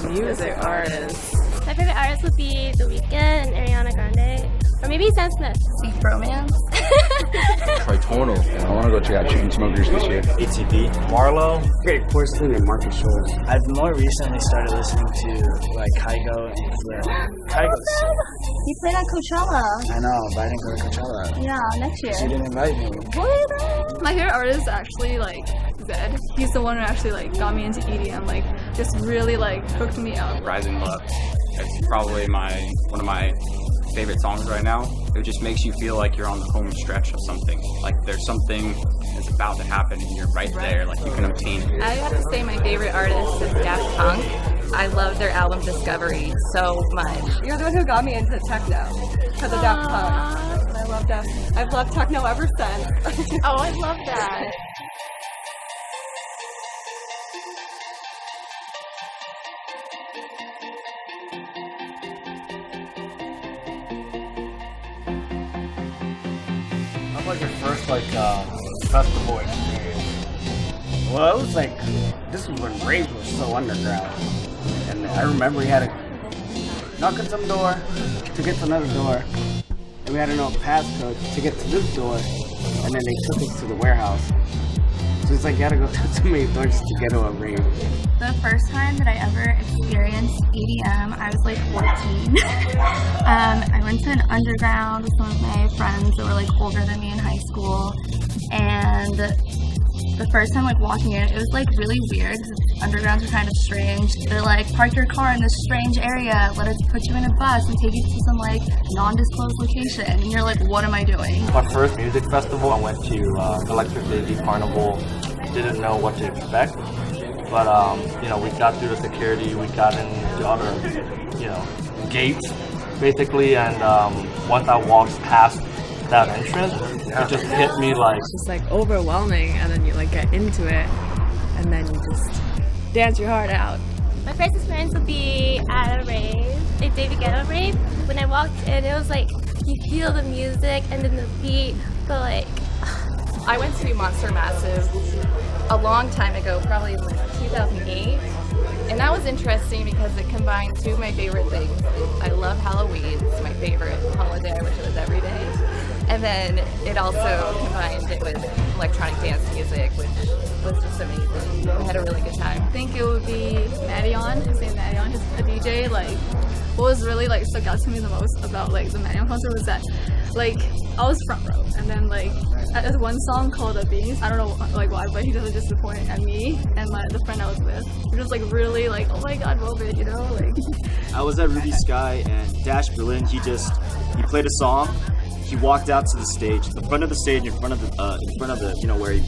Music artists. My favorite artist would be The Weeknd and Ariana Grande. Or maybe Sam Smith. Deep Romance. Tritonal. I want to go check out Chainsmokers this year. ATV, Marlo, Great Porcelain, and Marcus Schultz. I've more recently started listening to like Kygo and Flip. Kygo's sick. He played at Coachella. I know, but I didn't go to Coachella. Yeah, next year. She didn't invite me. What? My favorite artist is actually like Zed. He's the one who actually like got me into EDM, like just really like hooked me up. Rising Love. It's probably one of my favorite songs right now. It just makes you feel like you're on the home stretch of something. Like there's something that's about to happen and you're right there, like you can obtain it. I have to say my favorite artist is Daft Punk. I love their album Discovery so much. You're the one who got me into techno because of Daft Punk. And I love Daft Punk. I've loved techno ever since. Oh, I love that. How was your first festival experience? Well, it was like, this was when rave was so underground. And I remember we had to knock on some door to get to another door. And we had to know a passcode to get to this door. And then they took us to the warehouse. So it's like you gotta go through so many doors just to get to a rave. The first time that I ever experienced EDM, I was like 14. I went to an underground with some of my friends that were like older than me in high school. And the first time like walking in, it was like really weird because undergrounds are kind of strange. They're like, park your car in this strange area, let us put you in a bus and take you to some like non-disclosed location. And you're like, what am I doing? My first music festival, I went to Electric Daisy Carnival. Didn't know what to expect, but we got through the security, we got into other, gates, basically, and once I walked past that entrance, it just hit me like... It's just like overwhelming, and then you like get into it, and then you just dance your heart out. My first experience would be at a rave, a David Guetta rave. When I walked in, it was like, you feel the music and then the beat, but like... I went to Monster Massive a long time ago, probably in like 2008. And that was interesting because it combined two of my favorite things. I love Halloween, it's my favorite holiday, I wish it was every day. And then it also combined it with electronic dance music, which was just amazing. I had a really good time. I think it would be Madeon, his name Madeon, he's a DJ. Like, what was really like stuck out to me the most about like the Madeon concert was that like I was front row, and then like there's one song called "A Beast." I don't know like why, but he doesn't disappoint. And me and the friend I was with, we just like really like, oh my god, Robert, like. I was at Ruby Sky and Dash Berlin. He played a song. He walked out to the stage, the front of the stage, in front of the where he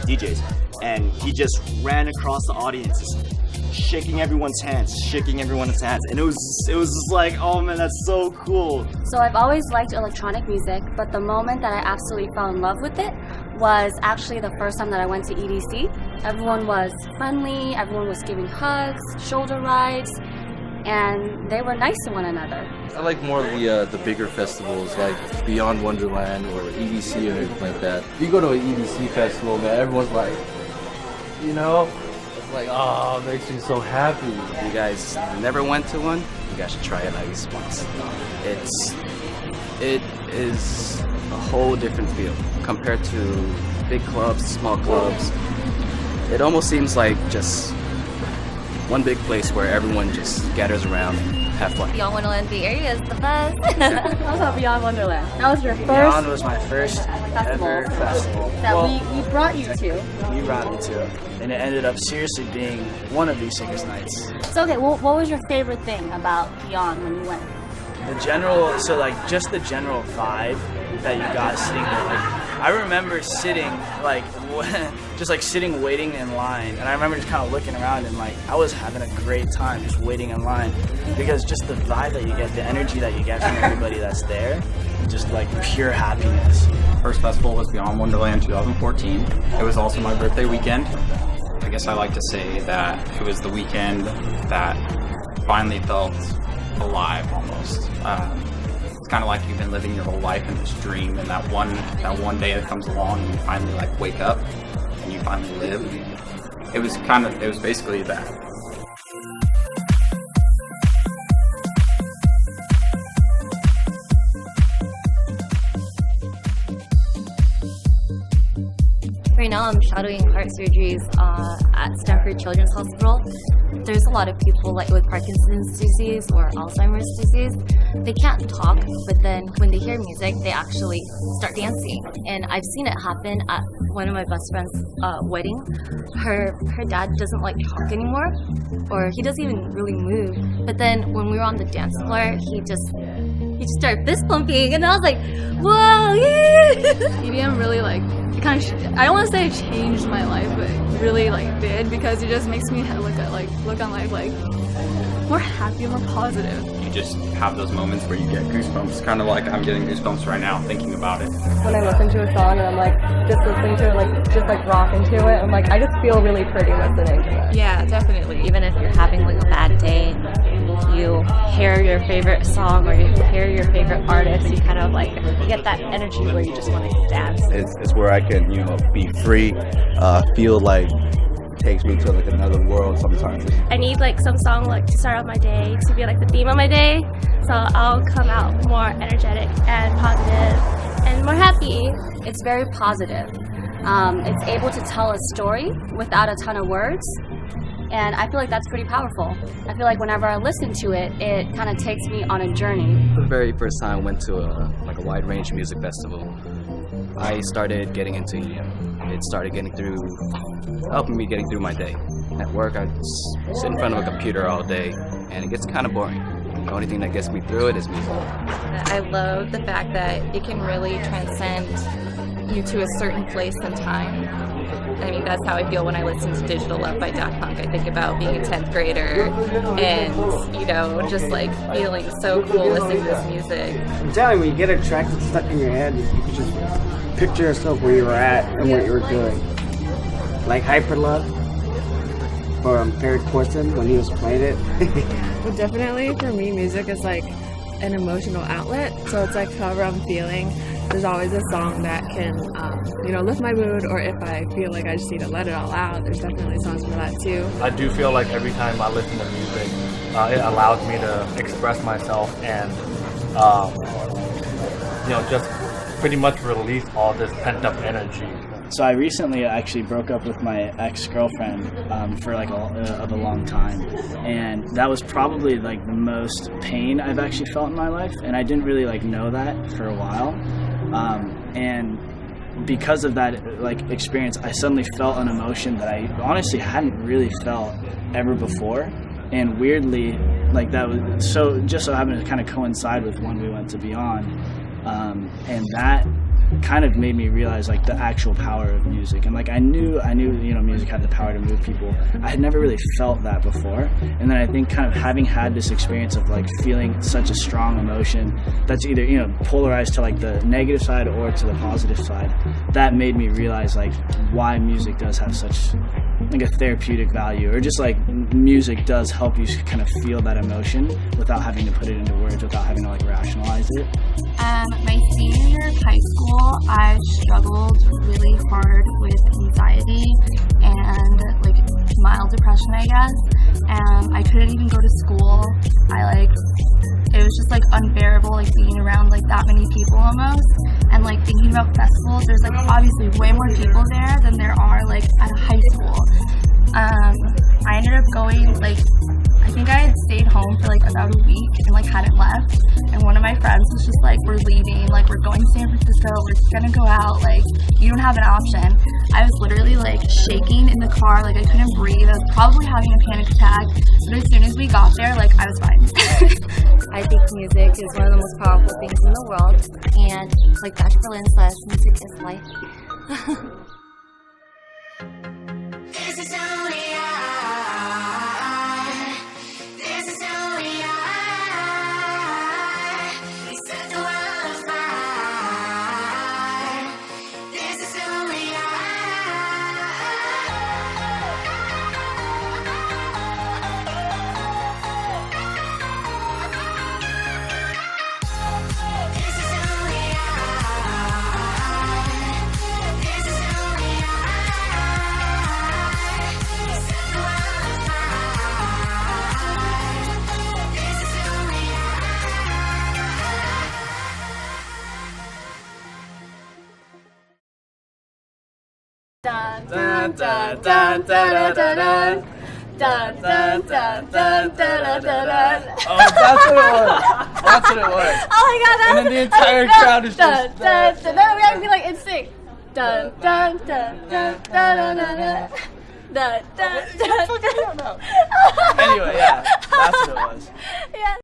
DJs, and he just ran across the audience, just shaking everyone's hands, and it was just like, oh man, that's so cool. So I've always liked electronic music, but the moment that I absolutely fell in love with it was actually the first time that I went to EDC. Everyone was friendly, everyone was giving hugs, shoulder rides, and they were nice to one another. I like more of the bigger festivals like Beyond Wonderland or EDC or anything like that. If you go to an EDC festival, man, everyone's like, it's like, oh, it makes me so happy. If you guys never went to one, you guys should try it at least once. It is a whole different feel compared to big clubs, small clubs. It almost seems like just one big place where everyone just gathers around and have fun. Beyond Wonderland Bay Area is the best. How about Beyond Wonderland? That was your first Beyond was my first ever festival. that we brought you to. You brought me to, and it ended up seriously being one of these Singers Nights. So okay, what was your favorite thing about Beyond when you went? The general vibe that you got sitting there. Like, I remember sitting sitting waiting in line, and I remember just kind of looking around and like I was having a great time just waiting in line because just the vibe that you get, the energy that you get from everybody that's there, just like pure happiness. First festival was Beyond Wonderland 2014. It was also my birthday weekend. I guess I like to say that it was the weekend that finally felt alive almost. It's kind of like you've been living your whole life in this dream, and that one day that comes along and you finally like wake up and you finally live. It was basically that. now I'm shadowing heart surgeries at Stanford Children's Hospital. There's a lot of people like with Parkinson's disease or Alzheimer's disease. They can't talk, but then when they hear music, they actually start dancing. And I've seen it happen at one of my best friend's wedding. Her dad doesn't like talk anymore, or he doesn't even really move. But then when we were on the dance floor, he just started fist pumping, and I was like, whoa, yeah! EDM really like kind of I don't want to say it changed my life, but it really like did, because it just makes me look on life like more happy, more positive. You just have those moments where you get goosebumps, kind of like I'm getting goosebumps right now thinking about it. When I listen to a song and I'm like just listening to it, like just like rocking to it, I'm like I just feel really pretty listening to it. Yeah, definitely. Even if you're having like a bad day, you hear your favorite song or you hear your favorite artist, you kind of like get that energy where you just want to dance. It's where I can, be free, feel like it takes me to like another world sometimes. I need like some song like to start off my day, to be like the theme of my day, so I'll come out more energetic and positive and more happy. It's very positive. It's able to tell a story without a ton of words. And I feel like that's pretty powerful. I feel like whenever I listen to it, it kind of takes me on a journey. The very first time I went to a wide range music festival, I started getting into EDM. It started helping me getting through my day. At work, I sit in front of a computer all day, and it gets kind of boring. The only thing that gets me through it is music. I love the fact that it can really transcend you to a certain place and time. I mean, that's how I feel when I listen to Digital Love by Daft Punk. I think about being a 10th grader and, just like feeling so cool listening to this music. I'm telling you, when you get a track that's stuck in your head, you can just picture yourself where you were at and what you were doing. Like Hyper Love from Ferry Corsten when he was playing it. Well, definitely for me, music is like an emotional outlet. So it's like however I'm feeling, there's always a song that can, lift my mood, or if I feel like I just need to let it all out, there's definitely songs for that too. I do feel like every time I listen to music, it allows me to express myself and, just pretty much release all this pent-up energy. So I recently actually broke up with my ex-girlfriend for like a long time, and that was probably like the most pain I've actually felt in my life, and I didn't really like know that for a while, and because of that experience, I suddenly felt an emotion that I honestly hadn't really felt ever before, and weirdly, that was just so happened to kind of coincide with when we went to Beyond, and that kind of made me realize the actual power of music. And I knew music had the power to move people. I had never really felt that before, and then I think kind of having had this experience of feeling such a strong emotion that's either polarized to the negative side or to the positive side, that made me realize why music does have such a therapeutic value, or just music does help you kind of feel that emotion without having to put it into words, without having to rationalize it. My senior year of high school, I struggled really hard with anxiety and mild depression, I guess. I couldn't even go to school. It was just unbearable being around that many people almost. And thinking about festivals, there's obviously way more people there than there are at a high school. I ended up going I think I had stayed home for about a week and hadn't left, and one of my friends was just we're leaving, we're going to San Francisco, we're gonna go out, you don't have an option. I was literally shaking in the car, I couldn't breathe. I was probably having a panic attack, but as soon as we got there, I was fine. I think music is one of the most powerful things in the world, and like Dash Berlin says, music is life. This is only this is only you set the world on fire. This is only This is only This is only Dun dun dun dun dun dun dun. Dun dun dun dun dun dun dun. Oh, that's what it was. That's what it was. Oh my god, And then the entire crowd is dun, just. dun, dun, dun. We have to be like in sync. Dun dun dun dun dun dun dun dun. Dun dun dun dun. Anyway, yeah, that's what it was. Yeah.